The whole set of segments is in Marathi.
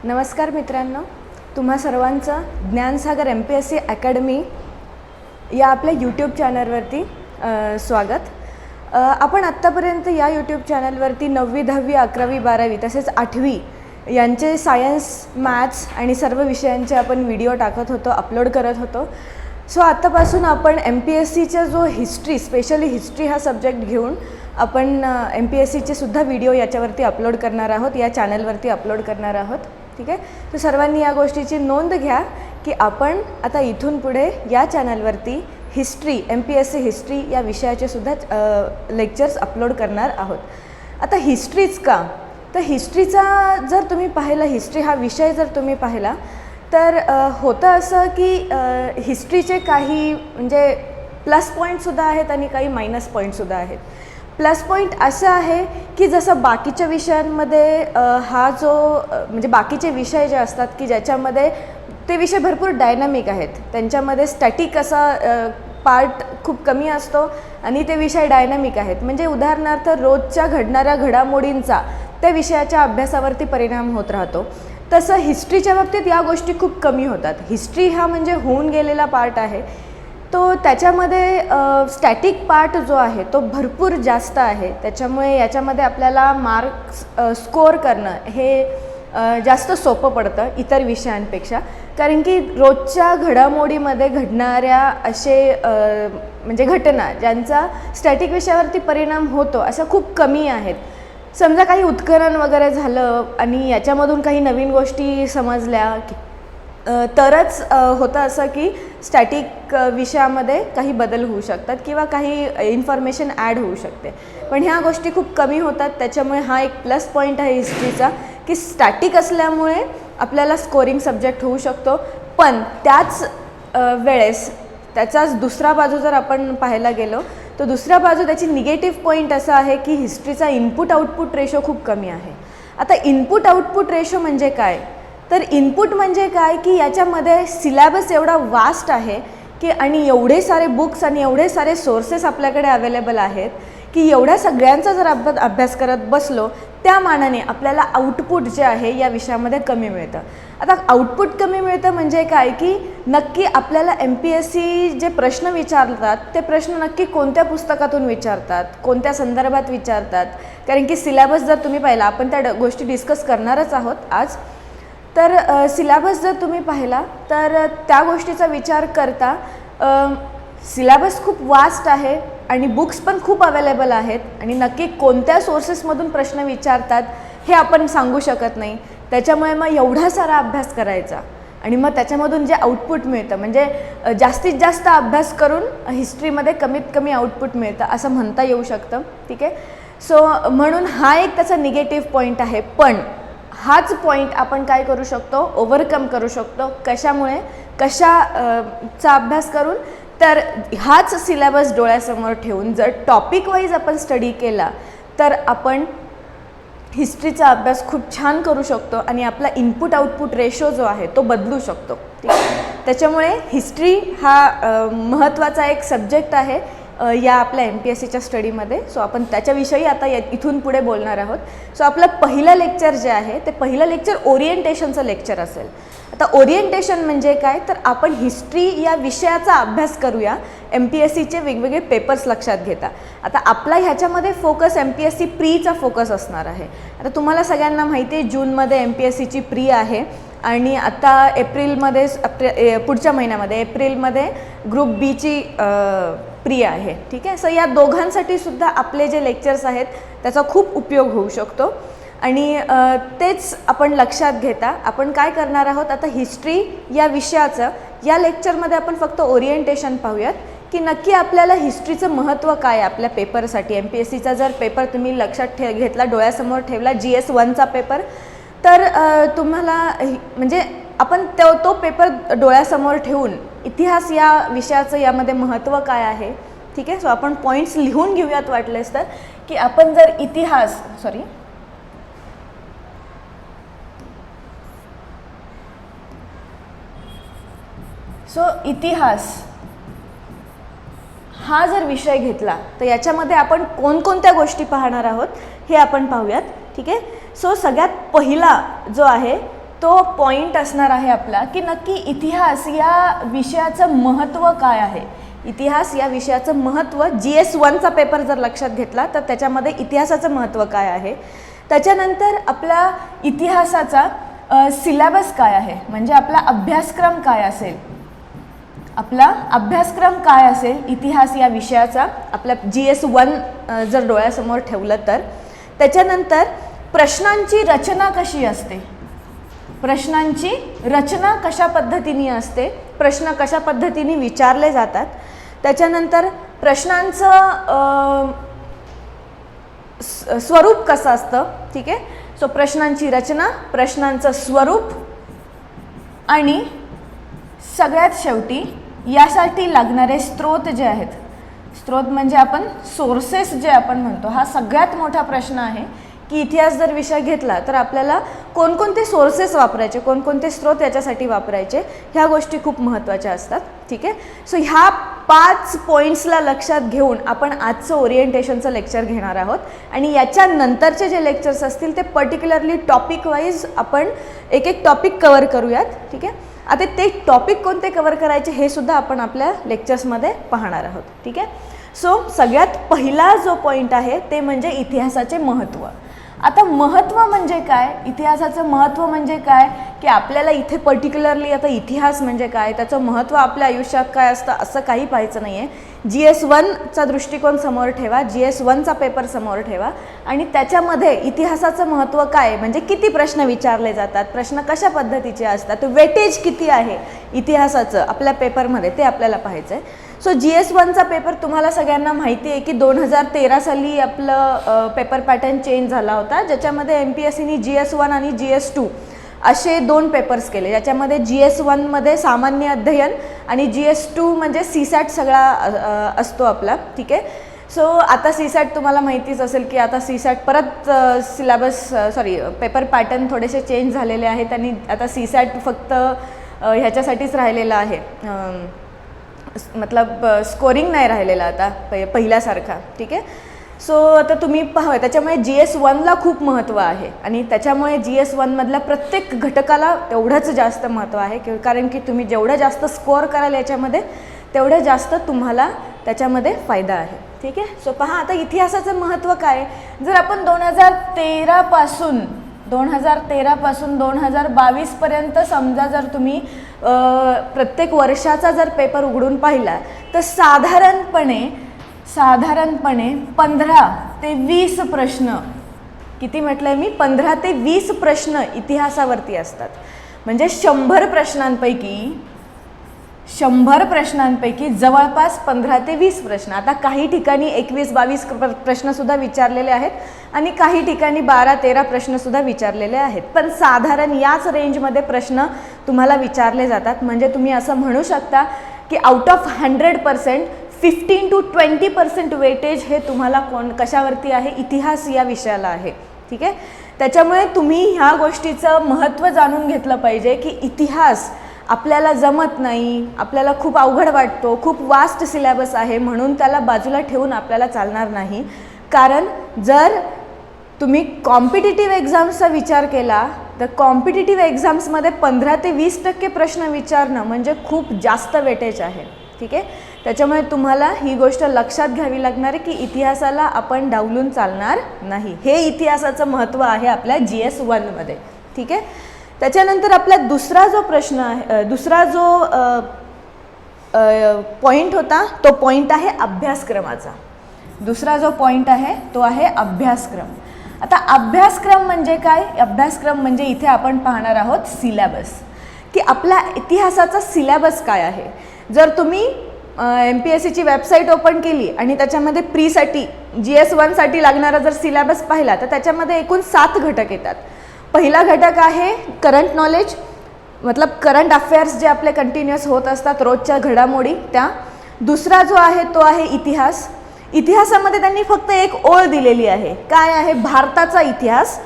नमस्कार मित्रांनो, तुम्हा सर्वांचं ज्ञानसागर MPSC अकॅडमी या आपल्या यूट्यूब चॅनलवरती स्वागत. आपण आत्तापर्यंत या यूट्यूब चॅनलवरती 9वी 10वी 11वी 12वी तसेच 8वी यांचे सायन्स मॅथ्स आणि सर्व विषयांचे आपण व्हिडिओ टाकत होतो, अपलोड करत होतो. सो आत्तापासून आपण MPSCचा जो हिस्ट्री, स्पेशली हिस्ट्री हा सब्जेक्ट घेऊन आपण MPSCचे सुद्धा व्हिडिओ याच्यावरती अपलोड करणार आहोत, या चॅनलवरती अपलोड करणार आहोत. ठीक आहे, तर सर्वांनी या गोष्टीची नोंद घ्या की आपण आता इथून पुढे या चॅनलवरती हिस्ट्री, MPSC हिस्ट्री या विषयाचे सुद्धा लेक्चर्स अपलोड करणार आहोत. आता हिस्ट्रीच का, तर हिस्ट्रीचा जर तुम्ही पाहिलं, हिस्ट्री हा विषय जर तुम्ही पाहिला तर होतं असं की हिस्ट्रीचे काही म्हणजे प्लस पॉईंटसुद्धा आहेत आणि काही मायनस पॉईंटसुद्धा आहेत. प्लस पॉईंट असं आहे की जसं बाकीच्या विषयांमध्ये हा जो म्हणजे बाकीचे विषय जे असतात की ज्याच्यामध्ये ते विषय भरपूर डायनॅमिक आहेत, त्यांच्यामध्ये स्टॅटिक असा पार्ट खूप कमी असतो आणि ते विषय डायनॅमिक आहेत. म्हणजे उदाहरणार्थ रोजच्या घडणाऱ्या घडामोडींचा त्या विषयाच्या अभ्यासावरती परिणाम होत राहतो. तसं हिस्ट्रीच्या बाबतीत या गोष्टी खूप कमी होतात. हिस्ट्री हा म्हणजे होऊन गेलेला पार्ट आहे, तो त्याच्यामध्ये स्टॅटिक पार्ट जो आहे तो भरपूर जास्त आहे. त्याच्यामुळे याच्यामध्ये आपल्याला मार्क्स स्कोअर करणं हे जास्त सोपं पडतं इतर विषयांपेक्षा, कारण की रोजच्या घडामोडीमध्ये घडणाऱ्या असे म्हणजे घटना ज्यांचा स्टॅटिक विषयावरती परिणाम होतो अशा खूप कमी आहेत. समजा काही उत्खनन वगैरे झालं आणि याच्यामधून काही नवीन गोष्टी समजल्या तरच होतं असं की स्टॅटिक विषयामध्ये काही बदल होऊ शकतात किंवा काही इन्फॉर्मेशन ॲड होऊ शकते. पण ह्या गोष्टी खूप कमी होतात. त्याच्यामुळे हा एक प्लस पॉईंट आहे हिस्ट्रीचा की स्टॅटिक असल्यामुळे आपल्याला स्कोरिंग सब्जेक्ट होऊ शकतो. पण त्याच वेळेस त्याचाच दुसरा बाजू जर आपण पाहायला गेलो तर दुसरा बाजू त्याची निगेटिव्ह पॉईंट असा आहे की हिस्ट्रीचा इनपुट आउटपुट रेशो खूप कमी आहे. आता इनपुट आउटपुट रेशो म्हणजे काय, तर इनपुट म्हणजे काय की याच्यामध्ये सिलॅबस एवढा वास्ट आहे की आणि एवढे सारे बुक्स आणि एवढे सारे सोर्सेस आपल्याकडे अवेलेबल आहेत की एवढ्या सगळ्यांचा जर अभ्यास करत बसलो त्या मानाने आपल्याला आउटपुट जे आहे या विषयामध्ये कमी मिळतं. आता आउटपुट कमी मिळतं म्हणजे काय की नक्की आपल्याला MPSC जे प्रश्न विचारतात ते प्रश्न नक्की कोणत्या पुस्तकातून विचारतात, कोणत्या संदर्भात विचारतात. कारण की सिलॅबस जर तुम्ही पाहिला, आपण त्या गोष्टी डिस्कस करणारच आहोत आज, तर सिलॅबस जर तुम्ही पाहिला तर त्या गोष्टीचा विचार करता सिलॅबस खूप वास्ट आहे आणि बुक्स पण खूप अवेलेबल आहेत आणि नक्की कोणत्या सोर्सेसमधून प्रश्न विचारतात हे आपण सांगू शकत नाही. त्याच्यामुळे मग एवढा सारा अभ्यास करायचा आणि मग त्याच्यामधून जे आउटपुट मिळतं म्हणजे जास्तीत जास्त अभ्यास करून हिस्ट्रीमध्ये कमीत कमी आउटपुट मिळतं असं म्हणता येऊ शकतं. ठीक आहे, सो म्हणून हा एक त्याचा निगेटिव्ह पॉईंट आहे. पण हाच पॉईंट आपण काय करू शकतो, ओव्हरकम करू शकतो. कशामुळे, कशाचा अभ्यास करून, तर हाच सिलॅबस डोळ्यासमोर ठेवून जर टॉपिक वाईज आपण स्टडी केला तर आपण हिस्ट्रीचा अभ्यास खूप छान करू शकतो आणि आपला इनपुट आउटपुट रेशो जो आहे तो बदलू शकतो. ठीक आहे, त्याच्यामुळे हिस्ट्री हा महत्त्वाचा एक सब्जेक्ट आहे या आपल्या MPSCच्या स्टडीमध्ये. सो आपण त्याच्याविषयी आता इथून पुढे बोलणार आहोत. सो आपलं पहिलं लेक्चर जे आहे ते पहिलं लेक्चर ओरिएंटेशनचं लेक्चर असेल. आता ओरिएंटेशन म्हणजे काय, तर आपण हिस्ट्री या विषयाचा अभ्यास करूया MPSCचे वेगवेगळे पेपर्स लक्षात घेता. आता आपला ह्याच्यामध्ये फोकस MPSC प्रीचा फोकस असणार आहे. आता तुम्हाला सगळ्यांना माहिती आहे जूनमध्ये MPSCची प्री आहे आणि आता एप्रिलमध्ये पुढच्या महिन्यामध्ये एप्रिलमध्ये ग्रुप बीची प्री आहे. ठीक आहे, सो या दोघांसाठी सुद्धा आपले जे लेक्चर्स आहेत त्याचा खूप उपयोग होऊ शकतो आणि तेच आपण लक्षात घेता आपण काय करणार आहोत. आता हिस्ट्री या विषयाचं या लेक्चरमध्ये आपण फक्त ओरिएंटेशन पाहूयात की नक्की आपल्याला हिस्ट्रीचं महत्त्व काय आपल्या पेपरसाठी. MPSCचा जर पेपर तुम्ही लक्षात घेतला, डोळ्यासमोर ठेवला, GS 1चा पेपर, तर तुम्हाला म्हणजे आपण तो पेपर डोळ्यासमोर ठेवून इतिहास या विषयाचं यामध्ये महत्त्व काय आहे. ठीक आहे, सो आपण पॉईंट्स लिहून घेऊयात वाटलेस तर की आपण जर इतिहास इतिहास हा जर विषय घेतला तर याच्यामध्ये आपण कोणकोणत्या गोष्टी पाहणार आहोत हे आपण पाहूयात. ठीक आहे, सो सगळ्यात पहिला जो आहे तो पॉईंट असणार आहे आपला की नक्की इतिहास या विषयाचं महत्त्व काय आहे. इतिहास या विषयाचं महत्त्व GS1चा पेपर जर लक्षात घेतला तर त्याच्यामध्ये इतिहासाचं महत्त्व काय आहे. त्याच्यानंतर आपला इतिहासाचा सिलेबस काय आहे, म्हणजे आपला अभ्यासक्रम काय असेल, आपला अभ्यासक्रम काय असेल इतिहास या विषयाचा आपल्या GS1 जर डोळ्यासमोर ठेवलं तर. त्याच्यानंतर प्रश्नांची रचना कशी असते, प्रश्नांची रचना कशा पद्धतीने असते, प्रश्न कशा पद्धतीने विचारले जातात. त्याच्यानंतर प्रश्नांचं स्वरूप कसं असतं. ठीक आहे. सो प्रश्नांची रचना, प्रश्नांचं स्वरूप आणि सगळ्यात शेवटी यासाठी लागणारे स्रोत जे आहेत, स्रोत म्हणजे आपण सोर्सेस जे आपण म्हणतो, हा सगळ्यात मोठा प्रश्न आहे की इतिहास जर विषय घेतला तर आपल्याला कोणकोणते सोर्सेस वापरायचे, कोणकोणते स्रोत याच्यासाठी वापरायचे, ह्या गोष्टी खूप महत्त्वाच्या असतात. ठीक आहे. सो ह्या 5 पॉईंट्सला लक्षात घेऊन आपण आजचं ओरिएंटेशनचं लेक्चर घेणार आहोत आणि याच्यानंतरचे जे लेक्चर्स असतील ते पर्टिक्युलरली टॉपिक वाईज आपण एक एक टॉपिक कवर करूयात. ठीक आहे. आता ते टॉपिक कोणते कवर करायचे हे सुद्धा आपण आपल्या लेक्चर्समध्ये पाहणार आहोत. ठीक आहे. सो सगळ्यात पहिला जो पॉईंट आहे ते म्हणजे इतिहासाचे महत्त्व. आता महत्त्व म्हणजे काय, इतिहासाचं महत्त्व म्हणजे काय की आपल्याला इथे पर्टिक्युलरली आता इतिहास म्हणजे काय, त्याचं महत्त्व आपल्या आयुष्यात काय असतं असं काही पाहायचं नाही आहे. GS1चा दृष्टिकोन समोर ठेवा, GS1चा पेपर समोर ठेवा आणि त्याच्यामध्ये इतिहासाचं महत्त्व काय, म्हणजे किती प्रश्न विचारले जातात, प्रश्न कशा पद्धतीचे असतात, वेटेज किती आहे इतिहासाचं आपल्या पेपरमध्ये, ते आपल्याला पाहायचं आहे. सो GS1चा पेपर तुम्हाला सगळ्यांना माहिती आहे की 2013 साली आपलं पेपर पॅटर्न चेंज झाला होता, ज्याच्यामध्ये MPSCनी GS1 आणि GS2 असे 2 पेपर्स केले, ज्याच्यामध्ये GS1मध्ये सामान्य अध्ययन आणि GS2 म्हणजे CSAT सगळा असतो आपला. ठीक आहे. सो आता CSAT तुम्हाला माहितीच असेल की आता CSAT परत पेपर पॅटर्न थोडेसे चेंज झालेले आहेत आणि आता CSAT फक्त ह्याच्यासाठीच राहिलेला आहे, मतलब स्कोरिंग नाही राहिलेला आता पहिल्यासारखा. ठीक आहे. सो आता तुम्ही पहा, त्याच्यामुळे GS1ला खूप महत्त्व आहे आणि त्याच्यामुळे GS1मधल्या प्रत्येक घटकाला तेवढंच जास्त महत्त्व आहे, कारण की तुम्ही जेवढं जास्त स्कोअर कराल याच्यामध्ये तेवढं जास्त तुम्हाला त्याच्यामध्ये फायदा आहे. ठीक आहे. सो पहा, आता इतिहासाचं महत्त्व काय, जर आपण 2013 पासून 2022 पर्यंत समजा जर तुम्ही प्रत्येक वर्षाचा जर पेपर उघडून पाहिला तर साधारणपणे 15 ते 20 प्रश्न, किती म्हटलंय मी, 15 ते 20 प्रश्न इतिहासावरती असतात. म्हणजे 100 प्रश्नांपैकी जवळपास 15 ते 20 प्रश्न. आता काही ठिकाणी 21-22 प्रश्नसुद्धा विचारलेले आहेत आणि काही ठिकाणी 12-13 प्रश्नसुद्धा विचारलेले आहेत, पण साधारण याच रेंजमध्ये प्रश्न तुम्हाला विचारले जातात. म्हणजे तुम्ही असं म्हणू शकता की आउट ऑफ 100% 15 to 20% वेटेज हे तुम्हाला कशावरती आहे, इतिहास या विषयाला आहे. ठीक आहे. त्याच्यामुळे तुम्ही ह्या गोष्टीचं महत्त्व जाणून घेतलं पाहिजे की इतिहास आपल्याला जमत नाही, आपल्याला खूप अवघड वाटतो, खूप वास्ट सिलेबस आहे म्हणून त्याला बाजूला ठेवून आपल्याला चालणार नाही. कारण जर तुम्ही कॉम्पिटिटिव्ह एक्झाम्सचा विचार केला तर कॉम्पिटिटिव्ह एक्झाम्समध्ये 15 ते 20% प्रश्न विचारणं म्हणजे खूप जास्त वेटेज आहे. ठीक आहे. त्याच्यामुळे तुम्हाला ही गोष्ट लक्षात घ्यावी लागणार आहे की इतिहासाला आपण डावलून चालणार नाही. हे इतिहासाचं महत्त्व आहे आपल्या GS1मध्ये. ठीक आहे. त्याच्यानंतर आपला दुसरा जो प्रश्न आहे, दुसरा जो पॉईंट होता तो पॉईंट आहे अभ्यासक्रमाचा. दुसरा जो पॉईंट आहे तो आहे अभ्यासक्रम. आता अभ्यासक्रम म्हणजे काय, अभ्यासक्रम म्हणजे इथे आपण पाहणार आहोत सिलेबस, की आपल्या इतिहासाचा सिलेबस काय आहे. जर तुम्ही MPSCची वेबसाईट ओपन केली आणि त्याच्यामध्ये प्रीसाठी GS1साठी लागणारा जर सिलेबस पाहिला तर त्याच्यामध्ये एकूण 7 घटक येतात. पहिला घटक आहे करंट नॉलेज, मतलब करंट अफेअर्स जे आपले कंटिन्युअस होत असतात, रोजच्या घडामोडी त्या. दुसरा जो आहे तो आहे इतिहास. इतिहासामध्ये त्यांनी फक्त एक ओळ दिलेली आहे, काय आहे, भारताचा इतिहास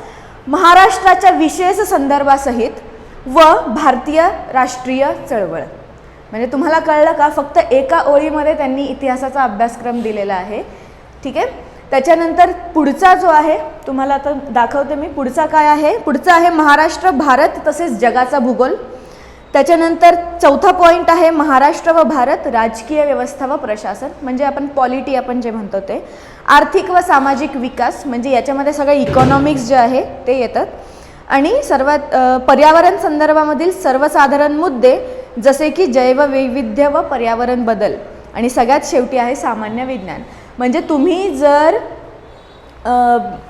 महाराष्ट्राच्या विशेष संदर्भासहित व भारतीय राष्ट्रीय चळवळ. म्हणजे तुम्हाला कळलं का, फक्त एका ओळीमध्ये त्यांनी इतिहासाचा अभ्यासक्रम दिलेला आहे. ठीक आहे. त्याच्यानंतर पुढचा जो आहे तुम्हाला आता दाखवते मी, पुढचा काय आहे, पुढचा आहे महाराष्ट्र, भारत तसेच जगाचा भूगोल. त्याच्यानंतर चौथा पॉईंट आहे महाराष्ट्र व भारत, राजकीय व्यवस्था व प्रशासन, म्हणजे आपण पॉलिटी आपण जे म्हणतो ते. आर्थिक व सामाजिक विकास, म्हणजे याच्यामध्ये सगळे इकॉनॉमिक्स जे आहे ते येतात. आणि सर्वात पर्यावरण संदर्भामधील सर्वसाधारण मुद्दे जसे की जैववैविध्य व पर्यावरण बदल. आणि सगळ्यात शेवटी आहे सामान्य विज्ञान. म्हणजे तुम्ही जर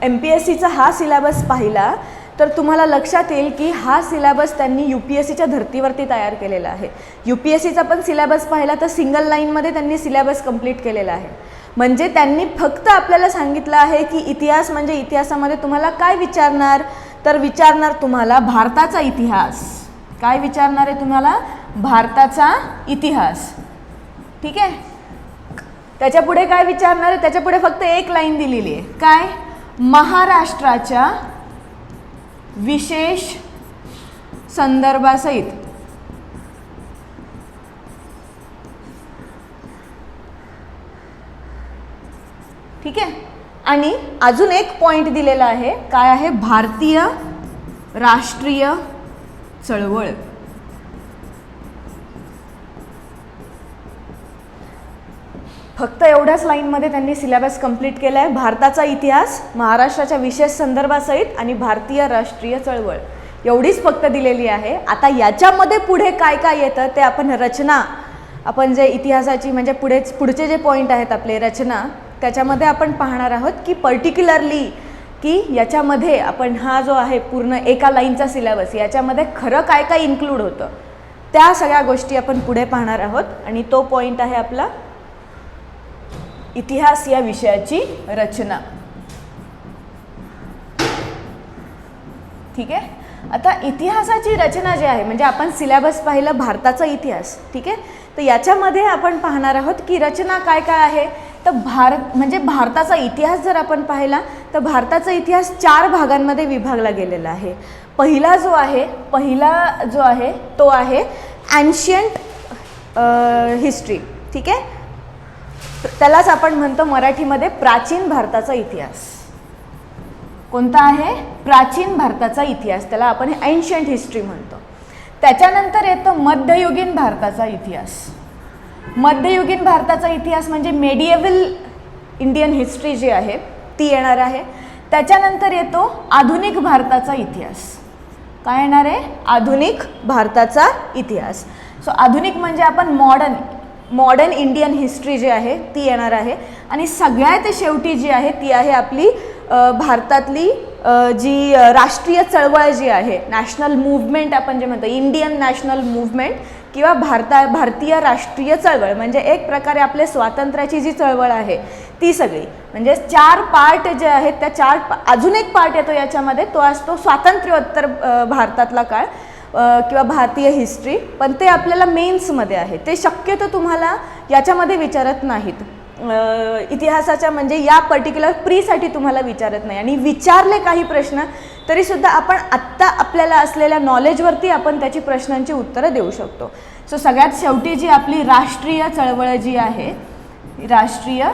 MPSCचा हा सिलेबस पाहिला तर तुम्हाला लक्षात येईल की हा सिलेबस त्यांनी UPSCच्या धर्तीवरती तयार केलेला आहे. UPSCचा पण सिलेबस पाहिला तर सिंगल लाईनमध्ये त्यांनी सिलेबस कंप्लीट केलेला आहे. म्हणजे त्यांनी फक्त आपल्याला सांगितलं आहे की इतिहास म्हणजे इतिहासामध्ये तुम्हाला काय विचारणार, तर विचारणार तुम्हाला भारताचा इतिहास. काय विचारणार आहे तुम्हाला? भारताचा इतिहास. ठीक आहे. त्याच्यापुढे काय विचारणार आहे? त्याच्यापुढे फक्त एक लाईन दिलेली आहे. काय? महाराष्ट्राच्या विशेष संदर्भासहित. ठीक आहे. आणि अजून एक पॉइंट दिलेला आहे. काय आहे? भारतीय राष्ट्रीय चळवळ. फक्त एवढ्याच लाईनमध्ये त्यांनी सिलेबस कंप्लीट केला आहे. भारताचा इतिहास, महाराष्ट्राच्या विशेष संदर्भासहित आणि भारतीय राष्ट्रीय चळवळ एवढीच फक्त दिलेली आहे. आता याच्यामध्ये पुढे काय काय येतं ते आपण रचना, आपण जे इतिहासाची म्हणजे पुढचे जे पॉईंट आहेत आपले रचना, त्याच्यामध्ये आपण पाहणार आहोत की पर्टिक्युलरली की याच्यामध्ये आपण हा जो आहे पूर्ण एका लाईनचा सिलेबस याच्यामध्ये खरं काय काय इन्क्लूड होतं त्या सगळ्या गोष्टी आपण पुढे पाहणार आहोत. आणि तो पॉईंट आहे आपला इतिहास या विषयाची रचना. ठीक आहे. आता इतिहासाची रचना जी आहे म्हणजे आपण सिलेबस पाहिलं भारताचा इतिहास. ठीक आहे. तर याच्यामध्ये आपण पाहणार आहोत की रचना काय काय आहे. तर म्हणजे भारताचा इतिहास जर आपण पाहिला तर भारताचा इतिहास 4 भागांमध्ये विभागला गेलेला आहे. पहिला जो आहे तो आहे ॲन्शियंट हिस्ट्री. ठीक आहे. त्यालाच आपण म्हणतो मराठीमध्ये प्राचीन भारताचा इतिहास. कोणता आहे? प्राचीन भारताचा इतिहास. त्याला आपण एन्शियंट हिस्ट्री म्हणतो. त्याच्यानंतर येतो मध्ययुगीन भारताचा इतिहास. मध्ययुगीन भारताचा इतिहास म्हणजे मेडिएवल इंडियन हिस्ट्री जी आहे ती येणार आहे. त्याच्यानंतर येतो आधुनिक भारताचा इतिहास. काय येणार आहे? आधुनिक भारताचा इतिहास. सो आधुनिक म्हणजे आपण मॉडर्न इंडियन हिस्ट्री जी आहे ती येणार आहे. आणि सगळ्यात शेवटी जी आहे ती आहे आपली भारतातली जी राष्ट्रीय चळवळ जी आहे, नॅशनल मूव्हमेंट आपण जे म्हणतो, इंडियन नॅशनल मूव्हमेंट किंवा भारतीय राष्ट्रीय चळवळ, म्हणजे एक प्रकारे आपले स्वातंत्र्याची जी चळवळ आहे ती सगळी. म्हणजे 4 पार्ट जे आहेत त्या अजून एक पार्ट येतो याच्यामध्ये, तो असतो स्वातंत्र्योत्तर भारतातला काळ किंवा भारतीय हिस्ट्री. पण ते आपल्याला मेन्समध्ये आहे. ते शक्यतो तुम्हाला याच्यामध्ये विचारत नाहीत. इतिहासाच्या म्हणजे या पर्टिक्युलर प्रीसाठी तुम्हाला विचारत नाही. आणि विचारले काही प्रश्न तरीसुद्धा आपण आत्ता आपल्याला असलेल्या नॉलेजवरती आपण त्याची प्रश्नांची उत्तरं देऊ शकतो. सो सगळ्यात शेवटी जी आपली राष्ट्रीय चळवळ जी आहे, राष्ट्रीय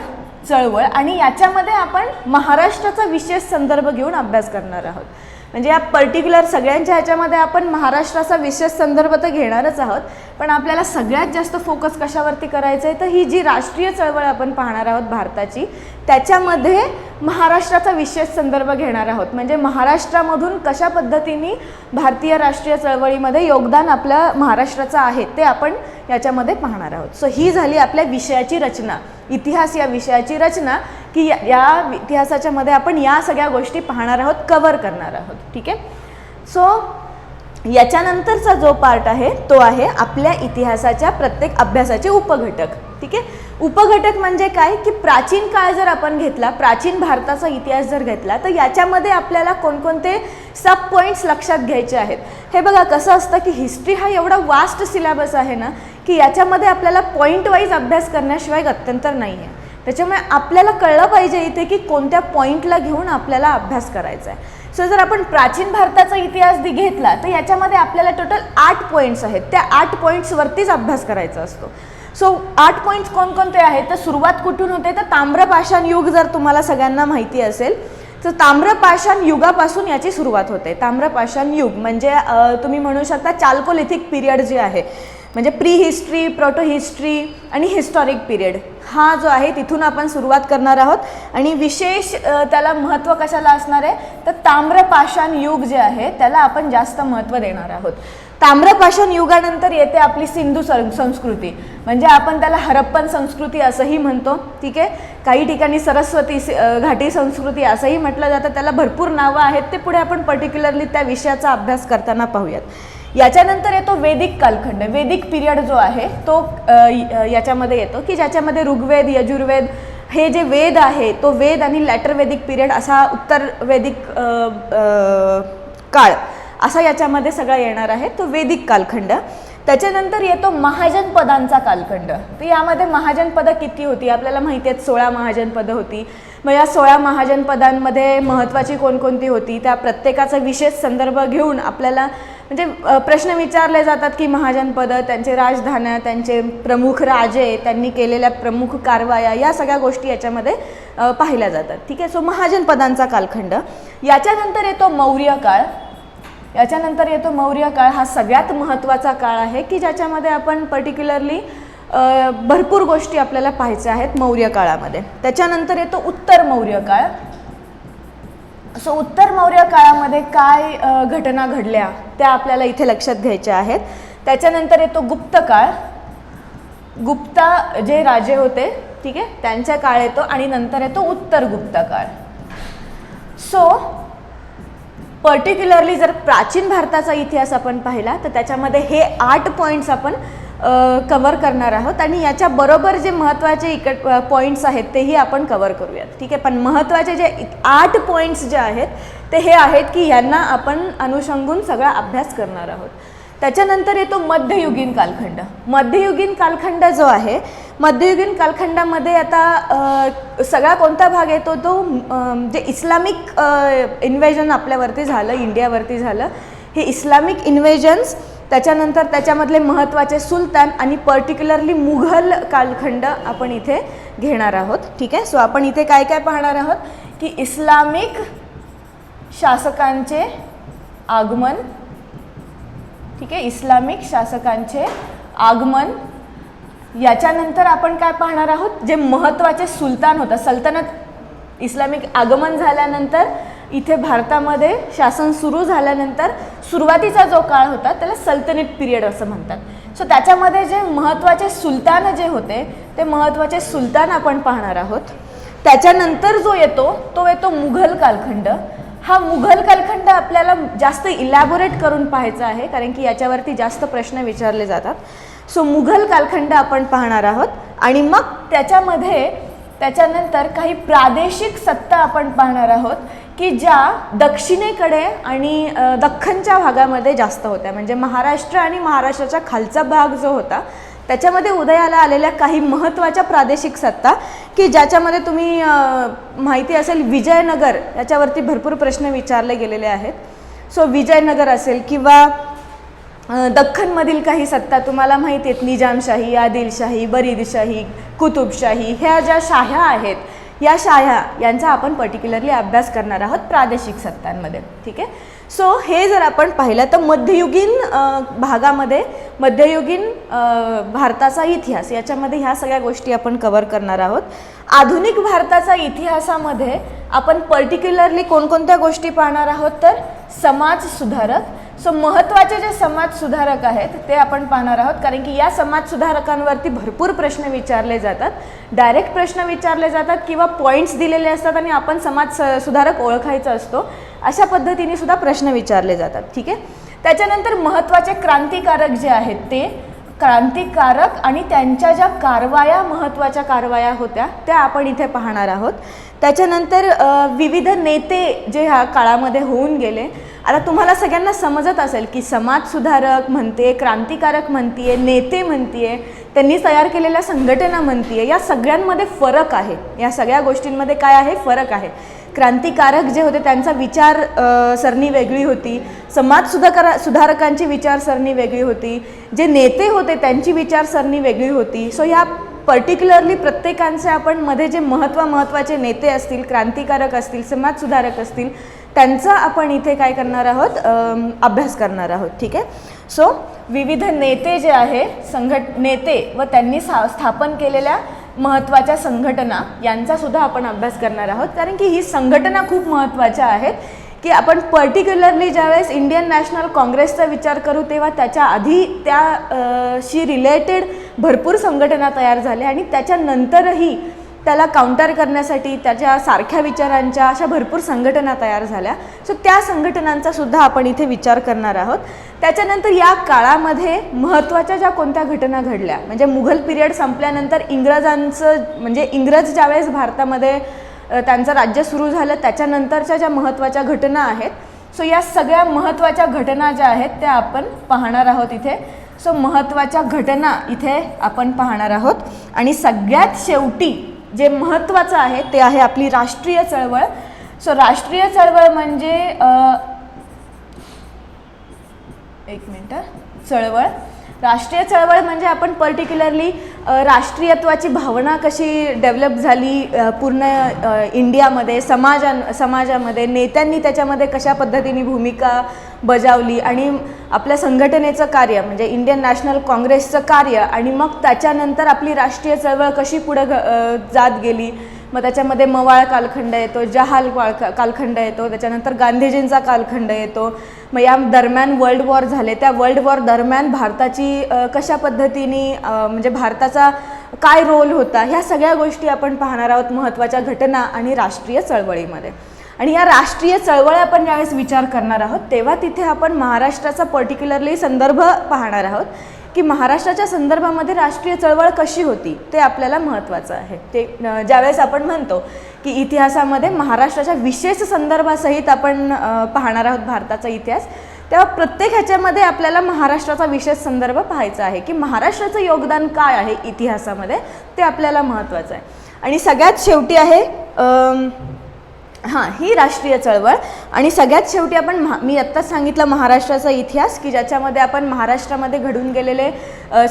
चळवळ, आणि याच्यामध्ये आपण महाराष्ट्राचा विशेष संदर्भ घेऊन अभ्यास करणार आहोत. म्हणजे या पर्टिक्युलर सगळ्यांच्या ह्याच्यामध्ये आपण महाराष्ट्राचा विशेष संदर्भ तर घेणारच आहोत, पण आपल्याला सगळ्यात जास्त फोकस कशावरती करायचं आहे तर ही जी राष्ट्रीय चळवळ आपण पाहणार आहोत भारताची, त्याच्यामध्ये महाराष्ट्राचा विशेष संदर्भ घेणार आहोत. म्हणजे महाराष्ट्रामधून कशा पद्धतीने भारतीय राष्ट्रीय चळवळीमध्ये योगदान आपल्या महाराष्ट्राचं आहे ते आपण याच्यामध्ये पाहणार आहोत. सो ही झाली आपल्या विषयाची रचना, इतिहास या विषयाची रचना, की या इतिहासाच्या मध्ये आपण या सगळ्या गोष्टी पाहणार आहोत, कव्हर करणार आहोत. ठीक आहे. सो याच्यानंतरचा जो पार्ट आहे तो आहे आपल्या इतिहासाच्या प्रत्येक अभ्यासाचे उपघटक. ठीक आहे. उपघटक म्हणजे काय की प्राचीन काळ जर आपण घेतला, प्राचीन भारताचा इतिहास जर घेतला तर याच्यामध्ये आपल्याला कोणकोणते सब पॉईंट्स लक्षात घ्यायचे आहेत. हे बघा कसं असतं की हिस्ट्री हा एवढा वास्ट सिलेबस आहे ना की याच्यामध्ये आपल्याला पॉईंट वाईज अभ्यास करण्याशिवाय गत्यंतर नाही आहे. त्याच्यामुळे आपल्याला कळलं पाहिजे इथे की कोणत्या पॉईंटला घेऊन आपल्याला अभ्यास करायचा आहे. सो जर आपण प्राचीन भारताचा इतिहास घेतला तर याच्यामध्ये आपल्याला टोटल 8 पॉईंट्स आहेत. त्या 8 पॉईंट्सवरतीच अभ्यास करायचा असतो. सो 8 पॉईंट्स कोणकोणते आहेत तर सुरुवात कुठून होते तर ताम्रपाषाण युग जर तुम्हाला सगळ्यांना माहिती असेल तर ताम्रपाषाण युगापासून याची सुरुवात होते. ताम्रपाषाण युग म्हणजे तुम्ही म्हणू शकता चाल्कोलिथिक पिरियड जे आहे म्हणजे प्री हिस्ट्री, प्रोटो हिस्ट्री आणि हिस्टॉरिक पिरियड हा जो आहे तिथून आपण सुरुवात करणार आहोत. आणि विशेष त्याला महत्त्व कशाला असणार आहे तर ताम्रपाषाण युग जे आहे त्याला आपण जास्त महत्त्व देणार आहोत. ताम्रपाषाण युगानंतर येते आपली सिंधू संस्कृती म्हणजे आपण त्याला हरप्पन संस्कृती असंही म्हणतो. ठीक आहे, काही ठिकाणी सरस्वती घाटी संस्कृती असंही म्हटलं जातं. त्याला भरपूर नावं आहेत, ते पुढे आपण पर्टिक्युलरली त्या विषयाचा अभ्यास करताना पाहूयात. याच्यानंतर येतो वैदिक कालखंड. वैदिक पिरियड जो आहे तो याच्यामध्ये येतो की ज्याच्यामध्ये ऋग्वेद, यजुर्वेद हे जे वेद आहे तो वेद आणि लॅटर वैदिक पिरियड असा उत्तर वैदिक काळ असा याच्यामध्ये सगळा येणार आहे तो वैदिक कालखंड. त्याच्यानंतर येतो महाजनपदांचा कालखंड. तर यामध्ये महाजनपदं किती होती आपल्याला माहिती आहेत, 16 महाजनपदं होती. मग या 16 महाजनपदांमध्ये महत्त्वाची कोणकोणती होती त्या प्रत्येकाचा विशेष संदर्भ घेऊन आपल्याला म्हणजे प्रश्न विचारले जातात की महाजनपदं, त्यांचे राजधान्या, त्यांचे प्रमुख राजे, त्यांनी केलेल्या प्रमुख कारवाया या सगळ्या गोष्टी याच्यामध्ये पाहिल्या जातात. ठीक आहे, सो महाजनपदांचा कालखंड. याच्यानंतर येतो मौर्य काळ. याच्यानंतर येतो मौर्य काळ. हा सगळ्यात महत्त्वाचा काळ आहे की ज्याच्यामध्ये आपण पर्टिक्युलरली भरपूर गोष्टी आपल्याला पाहायच्या आहेत मौर्य काळामध्ये. त्याच्यानंतर येतो उत्तर मौर्य काळ. सो उत्तर मौर्य काळामध्ये काय घटना घडल्या त्या आपल्याला इथे लक्षात घ्यायच्या आहेत. त्याच्यानंतर येतो गुप्त काळ. गुप्ता जे राजे होते ठीक आहे त्यांचा काळ येतो आणि नंतर येतो उत्तर गुप्त काळ. सो पर्टिक्युलरली जर प्राचीन भारताचा इतिहास आपण पाहिला तर त्याच्यामध्ये हे 8 पॉईंट्स आपण कवर करणार आहोत आणि याच्या बरोबर जे महत्त्वाचे पॉईंट्स आहेत तेही आपण कवर करूयात. ठीक आहे, पण महत्त्वाचे जे 8 पॉईंट्स जे आहेत ते हे आहेत की यांना आपण अनुषंगून सगळा अभ्यास करणार आहोत. त्याच्यानंतर येतो मध्ययुगीन कालखंड. मध्ययुगीन कालखंड जो आहे मध्ययुगीन कालखंडामध्ये आता सगळा कोणता भाग येतो तो जे इस्लामिक इन्व्हेजन आपल्यावरती झालं, इंडियावरती झालं, हे इस्लामिक इन्व्हेजन्स, त्याच्यानंतर त्याच्यामधले महत्त्वाचे सुलतान आणि पर्टिक्युलरली मुघल कालखंड आपण इथे घेणार आहोत. ठीक आहे, सो आपण इथे काय काय पाहणार आहोत की इस्लामिक शासकांचे आगमन. ठीक आहे, इस्लामिक शासकांचे आगमन. याच्यानंतर आपण काय पाहणार आहोत जे महत्त्वाचे सुलतान होतं, सल्तनत इस्लामिक आगमन झाल्यानंतर इथे भारतामध्ये शासन सुरू झाल्यानंतर सुरुवातीचा जो काळ होता त्याला सल्तनत पिरियड असं म्हणतात. सो त्याच्यामध्ये जे महत्त्वाचे सुलतान जे होते ते महत्त्वाचे सुलतान आपण पाहणार आहोत. त्याच्यानंतर जो येतो तो येतो मुघल कालखंड. हा मुघल कालखंड आपल्याला जास्त इलॅबोरेट करून पाहायचा आहे कारण की याच्यावरती जास्त प्रश्न विचारले जातात. सो मुघल कालखंड आपण पाहणार आहोत आणि मग त्याच्यानंतर काही प्रादेशिक सत्ता आपण पाहणार आहोत की ज्या दक्षिणेकडे आणि दख्खनच्या भागामध्ये जास्त होत्या. म्हणजे महाराष्ट्र आणि महाराष्ट्राच्या खालचा भाग जो होता त्याच्यामध्ये उदयाला आलेल्या काही महत्त्वाच्या प्रादेशिक सत्ता की ज्याच्यामध्ये तुम्ही माहिती असेल विजयनगर याच्यावरती भरपूर प्रश्न विचारले गेलेले आहेत. सो विजयनगर असेल किंवा दख्खनमधील काही सत्ता तुम्हाला माहिती आहेत, निजामशाही, आदिलशाही, बरीदशाही, कुतुबशाही, ह्या ज्या शाह्या आहेत या शाह्या यांचा आपण पर्टिक्युलरली अभ्यास करणार आहोत प्रादेशिक सत्तांमध्ये. ठीक आहे, सो हे जर आपण पाहिलं तर मध्ययुगीन भागामध्ये मध्ययुगीन भारताचा इतिहास याच्यामध्ये ह्या सगळ्या गोष्टी आपण कव्हर करणार आहोत. आधुनिक भारताचा इतिहासामध्ये आपण पर्टिक्युलरली कोणकोणत्या गोष्टी पाहणार आहोत तर समाज सुधारक. सो महत्त्वाचे जे समाज सुधारक आहेत ते आपण पाहणार आहोत कारण की या समाज सुधारकांवरती भरपूर प्रश्न विचारले जातात. डायरेक्ट प्रश्न विचारले जातात किंवा पॉईंट्स दिलेले असतात आणि आपण समाज सुधारक ओळखायचा असतो अशा पद्धतीने सुद्धा प्रश्न विचारले जातात. ठीक आहे, त्याच्यानंतर महत्त्वाचे क्रांतिकारक जे आहेत ते क्रांतिकारक आणि त्यांच्या ज्या कारवाया महत्त्वाच्या कारवाया होत्या त्या आपण इथे पाहणार आहोत. त्याच्यानंतर विविध नेते जे ह्या काळामध्ये होऊन गेले. आता तुम्हाला सगळ्यांना समजत असेल की समाज सुधारक म्हणते, क्रांतिकारक म्हणतीये, नेते म्हणतीये, त्यांनी तयार केलेल्या संघटना म्हणतीये, या सगळ्यांमध्ये फरक आहे. या सगळ्या गोष्टींमध्ये काय आहे फरक आहे. क्रांतिकारक जे होते त्यांचा विचार सरणी वेगळी होती, सुधारकांची विचारसरणी वेगळी होती, जे नेते होते त्यांची विचारसरणी वेगळी होती. सो या पर्टिक्युलरली प्रत्येकांचे आपण मध्ये जे महत्त्वाचे नेते असतील, क्रांतिकारक असतील, समाजसुधारक असतील, त्यांचा आपण इथे काय करणार आहोत, अभ्यास करणार आहोत. ठीक आहे. सो विविध नेते जे आहे, नेते व त्यांनी स्थापन केलेल्या महत्त्वाच्या संघटना यांचा सुद्धा आपण अभ्यास करणार आहोत. कारण की ही संघटना खूप महत्त्वाच्या आहेत की आपण पर्टिक्युलरली ज्यावेळेस इंडियन नॅशनल काँग्रेसचा विचार करू तेव्हा त्याच्या आधी त्याशी रिलेटेड भरपूर संघटना तयार झाल्या आणि त्याच्यानंतरही त्याला काउंटर करण्यासाठी त्याच्या सारख्या विचारांच्या अशा भरपूर संघटना तयार झाल्या. सो त्या संघटनांचा सुद्धा आपण इथे विचार करणार आहोत. त्याच्यानंतर या काळामध्ये महत्त्वाच्या ज्या कोणत्या घटना घडल्या, म्हणजे मुघल पिरियड संपल्यानंतर इंग्रजांचं म्हणजे इंग्रज ज्यावेळेस भारतामध्ये त्यांचं राज्य सुरू झालं त्याच्यानंतरच्या ज्या महत्त्वाच्या घटना आहेत, सो या सगळ्या महत्त्वाच्या घटना ज्या आहेत त्या आपण पाहणार आहोत इथे. सो महत्त्वाच्या घटना इथे आपण पाहणार आहोत. आणि सगळ्यात शेवटी जे महत्त्वाचं आहे ते आहे आपली राष्ट्रीय चळवळ. सो राष्ट्रीय चळवळ म्हणजे राष्ट्रीय चळवळ म्हणजे आपण पर्टिक्युलरली राष्ट्रीयत्वाची भावना कशी डेव्हलप झाली पूर्ण इंडियामध्ये, समाजामध्ये, नेत्यांनी त्याच्यामध्ये कशा पद्धतीने भूमिका बजावली आणि आपल्या संघटनेचं कार्य म्हणजे इंडियन नॅशनल काँग्रेसचं कार्य आणि मग त्याच्यानंतर आपली राष्ट्रीय चळवळ कशी पुढे जात गेली. मग त्याच्यामध्ये मवाळ कालखंड येतो, जहाल कालखंड येतो, त्याच्यानंतर गांधीजींचा कालखंड येतो. मग या दरम्यान वर्ल्ड वॉर झाले, त्या वर्ल्ड वॉर दरम्यान भारताची कशा पद्धतीने म्हणजे भारताचा काय रोल होता, ह्या सगळ्या गोष्टी आपण पाहणार आहोत महत्त्वाच्या घटना आणि राष्ट्रीय चळवळीमध्ये. आणि या राष्ट्रीय चळवळ आपण ज्यावेळेस विचार करणार आहोत तेव्हा तिथे आपण महाराष्ट्राचा पर्टिक्युलरली संदर्भ पाहणार आहोत की महाराष्ट्राच्या संदर्भामध्ये राष्ट्रीय चळवळ कशी होती ते आपल्याला महत्त्वाचं आहे. ते ज्यावेळेस आपण म्हणतो की इतिहासामध्ये महाराष्ट्राच्या विशेष संदर्भासहित आपण पाहणार आहोत भारताचा इतिहास, तेव्हा प्रत्येक ह्याच्यामध्ये आपल्याला महाराष्ट्राचा विशेष संदर्भ पाहायचा आहे की महाराष्ट्राचं योगदान काय आहे इतिहासामध्ये, ते आपल्याला महत्त्वाचं आहे. आणि सगळ्यात शेवटी आहे ही राष्ट्रीय चळवळ. आणि सगळ्यात शेवटी आपण मी आत्ताच सांगितलं महाराष्ट्राचा इतिहास की ज्याच्यामध्ये आपण महाराष्ट्रामध्ये घडून गेलेले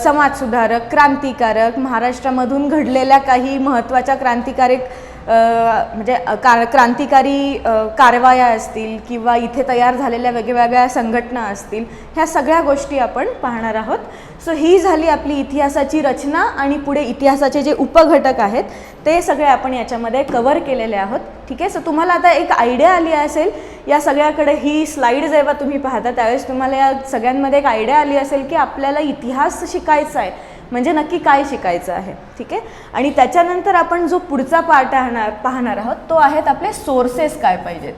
समाजसुधारक, क्रांतिकारक, महाराष्ट्रामधून घडलेल्या काही महत्त्वाच्या क्रांतिकारी कारवाया असतील किंवा इथे तयार झालेल्या वेगवेगळ्या संघटना असतील, ह्या सगळ्या गोष्टी आपण पाहणार आहोत. सो ही झाली आपली इतिहासाची रचना आणि पुढे इतिहासाचे जे उपघटक आहेत ते सगळे आपण याच्यामध्ये कव्हर केलेले आहोत. ठीक आहे. सो तुम्हाला आता एक आयडिया आली असेल या सगळ्याकडे, ही स्लाईड जेव्हा तुम्ही पाहता त्यावेळेस तुम्हाला या सगळ्यांमध्ये एक आयडिया आली असेल की आपल्याला इतिहास शिकायचा आहे म्हणजे नक्की काय शिकायचं आहे. ठीक आहे. आणि त्याच्यानंतर आपण जो पुढचा पार्ट पाहणार आहोत तो आहेत आपले सोर्सेस काय पाहिजेत.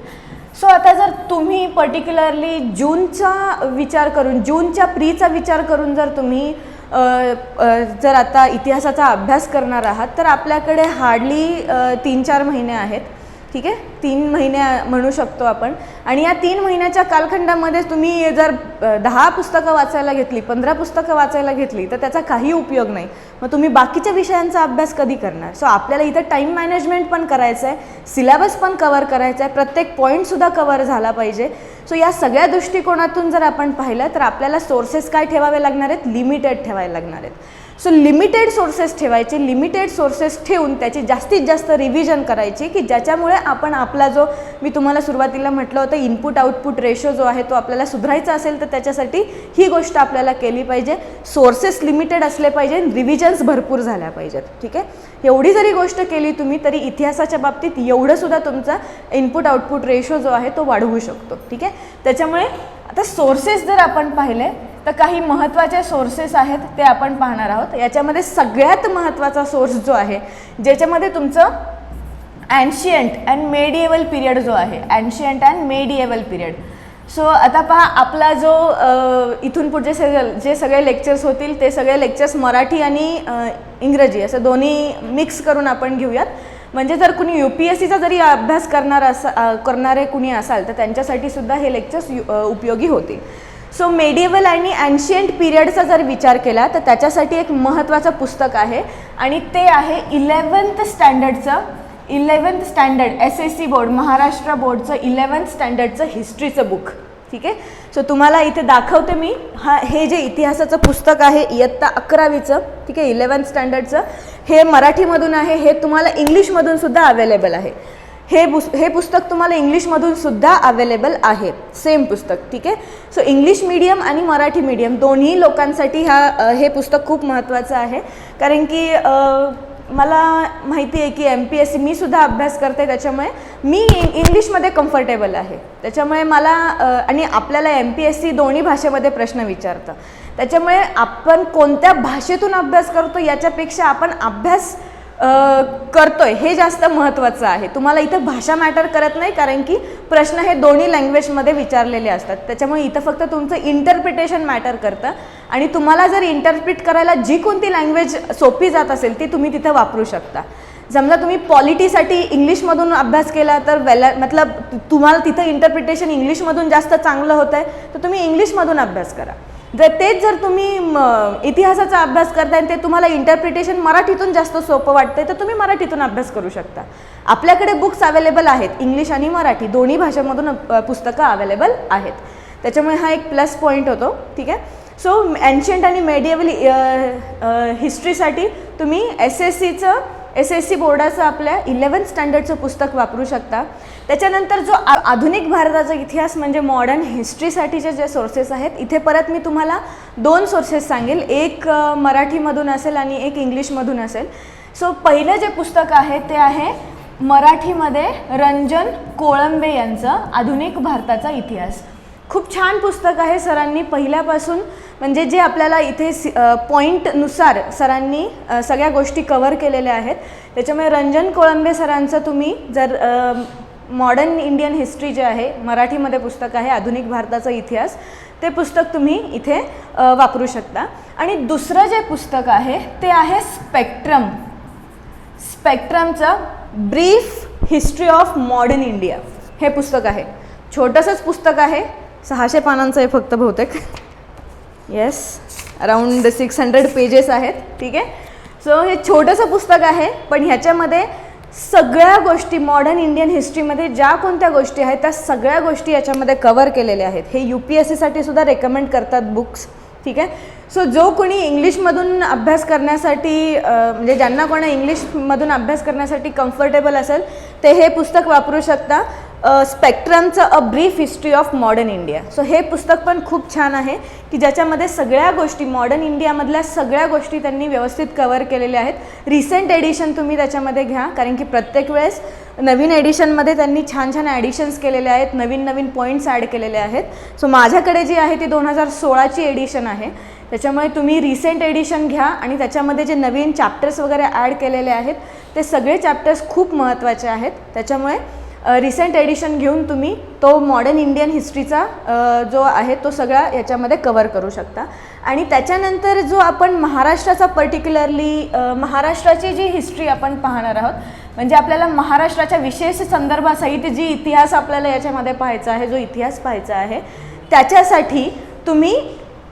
सो आता जर तुम्ही पर्टिक्युलरली जूनचा विचार करून, जूनच्या प्रीचा विचार करून जर तुम्ही जर आता इतिहासाचा अभ्यास करणार आहात तर आपल्याकडे हार्डली 3-4 महिने आहेत. ठीक आहे. 3 महिने म्हणू शकतो आपण. आणि या 3 महिन्याच्या कालखंडामध्ये तुम्ही जर 10 पुस्तकं वाचायला घेतली, 15 पुस्तकं वाचायला घेतली तर त्याचा काही उपयोग नाही. मग तुम्ही बाकीच्या विषयांचा अभ्यास कधी करणार. सो आपल्याला इथं टाईम मॅनेजमेंट पण करायचं आहे, सिलेबस पण कव्हर करायचा आहे, प्रत्येक पॉईंटसुद्धा कव्हर झाला पाहिजे. सो या सगळ्या दृष्टिकोनातून जर आपण पाहिलं तर आपल्याला सोर्सेस काय ठेवावे लागणार आहेत, लिमिटेड ठेवायला लागणार आहेत. सो लिमिटेड सोर्सेस ठेवायचे, लिमिटेड सोर्सेस ठेवून त्याची जास्तीत जास्त रिव्हिजन करायची की ज्याच्यामुळे आपण आपला जो मी तुम्हाला सुरुवातीला म्हटलं होतं इनपुट आउटपुट रेशो जो आहे तो आपल्याला सुधारायचा असेल तर त्याच्यासाठी ही गोष्ट आपल्याला केली पाहिजे. सोर्सेस लिमिटेड असले पाहिजे, रिव्हिजन्स भरपूर झाल्या पाहिजेत. ठीक आहे. एवढी जरी गोष्ट केली तुम्ही तरी इतिहासाच्या बाबतीत एवढंसुद्धा तुमचा इनपुट आउटपुट रेशो जो आहे तो वाढवू शकतो. ठीक आहे. त्याच्यामुळे आता सोर्सेस जर आपण पाहिले तर काही महत्त्वाचे सोर्सेस आहेत ते आपण पाहणार आहोत. याच्यामध्ये सगळ्यात महत्त्वाचा सोर्स जो आहे ज्याच्यामध्ये तुमचं ॲन्शियंट अँड मेडिएवल पिरियड जो आहे, ॲन्शियंट अँड मेडिएवल पिरियड. सो आता पहा आपला जो इथून पुढचे जे सगळे लेक्चर्स होतील ते सगळे लेक्चर्स मराठी आणि इंग्रजी असं दोन्ही मिक्स करून आपण घेऊयात. म्हणजे जर कुणी UPSCचा जरी अभ्यास करणारे कुणी असाल तर त्यांच्यासाठी सुद्धा हे लेक्चर्स उपयोगी होतील. सो मेडिएवल आणि ॲन्शियंट पिरियडचा जर विचार केला तर त्याच्यासाठी एक महत्त्वाचं पुस्तक आहे आणि ते आहे 11th स्टँडर्डचं 11th standard SSC board Maharashtra बोर्डचं 11th स्टँडर्डचं हिस्ट्रीचं बुक. ठीक आहे. सो तुम्हाला इथे दाखवते मी. हे जे इतिहासाचं पुस्तक आहे इयत्ता 11वीचं, ठीक आहे, 11th स्टँडर्डचं, हे मराठीमधून आहे. हे तुम्हाला इंग्लिशमधून सुद्धा अवेलेबल आहे. हे पुस्तक तुम्हाला इंग्लिशमधून सुद्धा अवेलेबल आहे, सेम पुस्तक. ठीक आहे. सो इंग्लिश मीडियम आणि मराठी मीडियम दोन्ही लोकांसाठी हे पुस्तक खूप महत्त्वाचं आहे. कारण की मला माहिती आहे की MPSC मी सुद्धा अभ्यास करते, त्याच्यामुळे मी इंग्लिशमध्ये कम्फर्टेबल आहे. त्याच्यामुळे मला आणि आपल्याला MPSC दोन्ही भाषेमध्ये प्रश्न विचारतं. त्याच्यामुळे आपण कोणत्या भाषेतून अभ्यास करतो याच्यापेक्षा आपण अभ्यास करतोय हे जास्त महत्त्वाचं आहे. तुम्हाला इथं भाषा मॅटर करत नाही, कारण की प्रश्न हे दोन्ही लँग्वेजमध्ये विचारलेले असतात. त्याच्यामुळे इथं फक्त तुमचं इंटरप्रिटेशन मॅटर करतं. आणि तुम्हाला जर इंटरप्रिट करायला जी कोणती लँग्वेज सोपी जात असेल ती तुम्ही तिथं वापरू शकता. समजा तुम्ही पॉलिटीसाठी इंग्लिशमधून अभ्यास केला तर मतलब तुम्हाला तिथं इंटरप्रिटेशन इंग्लिशमधून जास्त चांगलं होतं आहे, तर तुम्ही इंग्लिशमधून अभ्यास करा. तेच तुम्ही इतिहासाचा अभ्यास करताय आणि ते तुम्हाला इंटरप्रिटेशन मराठीतून जास्त सोपं वाटतंय, तर तुम्ही मराठीतून अभ्यास करू शकता. आपल्याकडे बुक्स अवेलेबल आहेत, इंग्लिश आणि मराठी दोन्ही भाषेमधून पुस्तकं अवेलेबल आहेत. त्याच्यामुळे हा एक प्लस पॉईंट होतो. ठीक आहे. सो एन्शियंट आणि मेडिएवल हिस्ट्रीसाठी तुम्ही SSC बोर्डाचं आपल्या 11th स्टँडर्डचं पुस्तक वापरू शकता. त्याच्यानंतर जो आधुनिक भारताचा इतिहास म्हणजे मॉडर्न हिस्ट्रीसाठीचे जे सोर्सेस आहेत, इथे परत मी तुम्हाला 2 सोर्सेस सांगेल. एक मराठीमधून असेल आणि एक इंग्लिशमधून असेल. सो पहिलं जे पुस्तक आहे ते आहे मराठीमध्ये रंजन कोळंबे यांचं आधुनिक भारताचा इतिहास. खूप छान पुस्तक आहे. सरांनी पहिल्यापासून म्हणजे जे आपल्याला इथे पॉईंटनुसार सरांनी सगळ्या गोष्टी कव्हर केलेल्या आहेत. त्याच्यामुळे रंजन कोळंबे सरांचं तुम्ही जर मॉडर्न इंडियन हिस्ट्री जे आहे मराठीमध्ये पुस्तक आहे आधुनिक भारताचा इतिहास, ते पुस्तक तुम्ही इथे वापरू शकता. आणि दुसरं जे पुस्तक आहे ते आहे स्पेक्ट्रमचं brief history of modern India हे पुस्तक आहे. छोटंसंच पुस्तक आहे, 600 पानांचं आहे फक्त बहुतेक. येस, अराउंड 600 पेजेस आहेत. ठीक आहे. सो हे छोटंसं पुस्तक आहे, पण ह्याच्यामध्ये सगळ्या गोष्टी मॉडर्न इंडियन हिस्ट्रीमध्ये ज्या कोणत्या गोष्टी आहेत त्या सगळ्या गोष्टी याच्यामध्ये कव्हर केलेल्या आहेत. हे UPSCसाठी सुद्धा रेकमेंड करतात बुक्स. ठीक आहे. सो जो कोणी इंग्लिशमधून अभ्यास करण्यासाठी म्हणजे ज्यांना कोणा इंग्लिशमधून अभ्यास करण्यासाठी कम्फर्टेबल असेल ते हे पुस्तक वापरू शकता. स्पेक्ट्रमचं a brief history of modern India. So हे पुस्तक पण खूप छान आहे की ज्याच्यामध्ये सगळ्या गोष्टी मॉडर्न इंडियामधल्या सगळ्या गोष्टी त्यांनी व्यवस्थित कव्हर केलेल्या आहेत. रिसेंट एडिशन तुम्ही त्याच्यामध्ये घ्या, कारण की प्रत्येक वेळेस नवीन एडिशनमध्ये त्यांनी छान छान ॲडिशन्स केलेले आहेत, नवीन नवीन पॉईंट्स ॲड केलेले आहेत. सो माझ्याकडे जी आहे ती 2016ची एडिशन आहे. त्याच्यामुळे तुम्ही रिसेंट एडिशन घ्या आणि त्याच्यामध्ये जे नवीन चॅप्टर्स वगैरे ॲड केलेले आहेत ते सगळे चॅप्टर्स खूप महत्त्वाचे आहेत. त्याच्यामुळे रिसेंट एडिशन घेऊन तुम्ही तो मॉडर्न इंडियन हिस्ट्रीचा जो आहे तो सगळा याच्यामध्ये कव्हर करू शकता. आणि त्याच्यानंतर जो आपण महाराष्ट्राचा पर्टिक्युलरली महाराष्ट्राची जी हिस्ट्री आपण पाहणार आहोत, म्हणजे आपल्याला महाराष्ट्राच्या विशेष संदर्भासहित जी इतिहास आपल्याला याच्यामध्ये पाहायचा आहे, जो इतिहास पाहायचा आहे, त्याच्यासाठी तुम्ही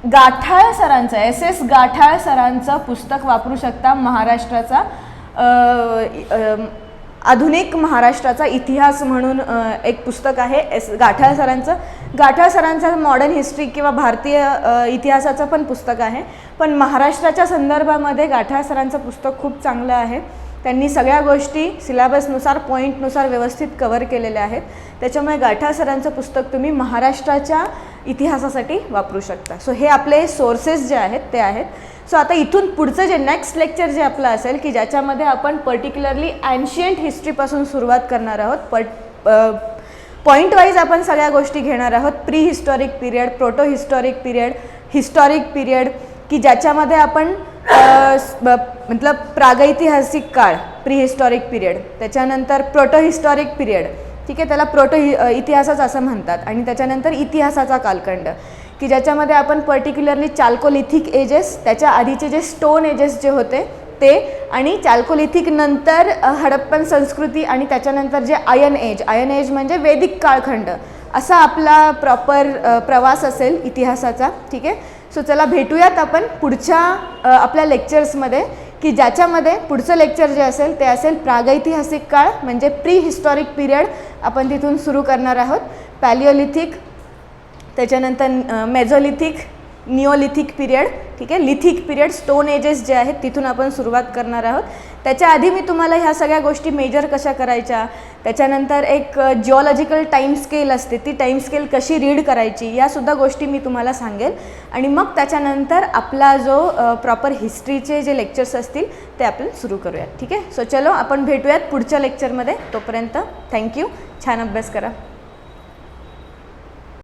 गाठाळ सरांचं SS गाठाळ सरांचं पुस्तक वापरू शकता. महाराष्ट्राचा आधुनिक महाराष्ट्राचा इतिहास म्हणून एक पुस्तक आहे गाठाळ सरांचं. गाठाळ सरांचं मॉडर्न हिस्ट्री किंवा भारतीय इतिहासाचं पण पुस्तक आहे, पण महाराष्ट्राच्या संदर्भामध्ये गाठाळ सरांचं पुस्तक खूप चांगलं आहे. त्यांनी सगळ्या गोष्टी सिलेबसनुसार पॉईंटनुसार व्यवस्थित कव्हर केलेल्या आहेत. त्याच्यामुळे गाठाळ सरांचं पुस्तक तुम्ही महाराष्ट्राच्या इतिहासासाठी वापरू शकता. सो हे आपले सोर्सेस जे आहेत ते आहेत. सो आता इथून पुढचं जे नेक्स्ट लेक्चर जे आपलं असेल की ज्याच्यामध्ये आपण पर्टिक्युलरली एन्शियंट हिस्ट्रीपासून सुरुवात करणार आहोत. पॉईंट वाईज आपण सगळ्या गोष्टी घेणार आहोत. Pre historic period, proto historic period, historic period, की ज्याच्यामध्ये आपण मतलब प्रागैतिहासिक काळ प्री हिस्टॉरिक पिरियड, त्याच्यानंतर प्रोटो हिस्टॉरिक पिरियड, ठीक आहे, त्याला प्रोटो इतिहासच असं म्हणतात. आणि त्याच्यानंतर इतिहासाचा कालखंड की ज्याच्यामध्ये आपण पर्टिक्युलरली चाल्कोलिथिक एजेस, त्याच्या आधीचे जे स्टोन एजेस जे होते ते, आणि चाल्कोलिथिक नंतर हडप्पन संस्कृती, आणि त्याच्यानंतर जे आयन एज म्हणजे वैदिक काळखंड, असा आपला प्रॉपर प्रवास असेल इतिहासाचा. ठीक आहे. सो चला भेटूयात आपण पुढच्या आपल्या लेक्चर्समध्ये की ज्याच्यामध्ये पुढचं लेक्चर जे असेल ते असेल प्रागैतिहासिक काळ म्हणजे प्री हिस्टॉरिक पिरियड, आपण तिथून सुरू करणार आहोत. पॅलिओलिथिक, त्याच्यानंतर मेझोलिथिक, निओलिथिक पिरियड, ठीक आहे, लिथिक पिरियड, स्टोन एजेस जे आहेत तिथून आपण सुरुवात करणार आहोत. त्याच्या आधी मी तुम्हाला ह्या सगळ्या गोष्टी मेजर कशा करायच्या, त्याच्यानंतर एक जिओलॉजिकल टाईम स्केल असते ती टाईम स्केल कशी रीड करायची, यासुद्धा गोष्टी मी तुम्हाला सांगेल. आणि मग त्याच्यानंतर आपला जो प्रॉपर हिस्ट्रीचे जे लेक्चर्स असतील ते आपण सुरू करूयात. ठीक आहे. सो चलो आपण भेटूयात पुढच्या लेक्चरमध्ये. तोपर्यंत थँक्यू. छान अभ्यास करा.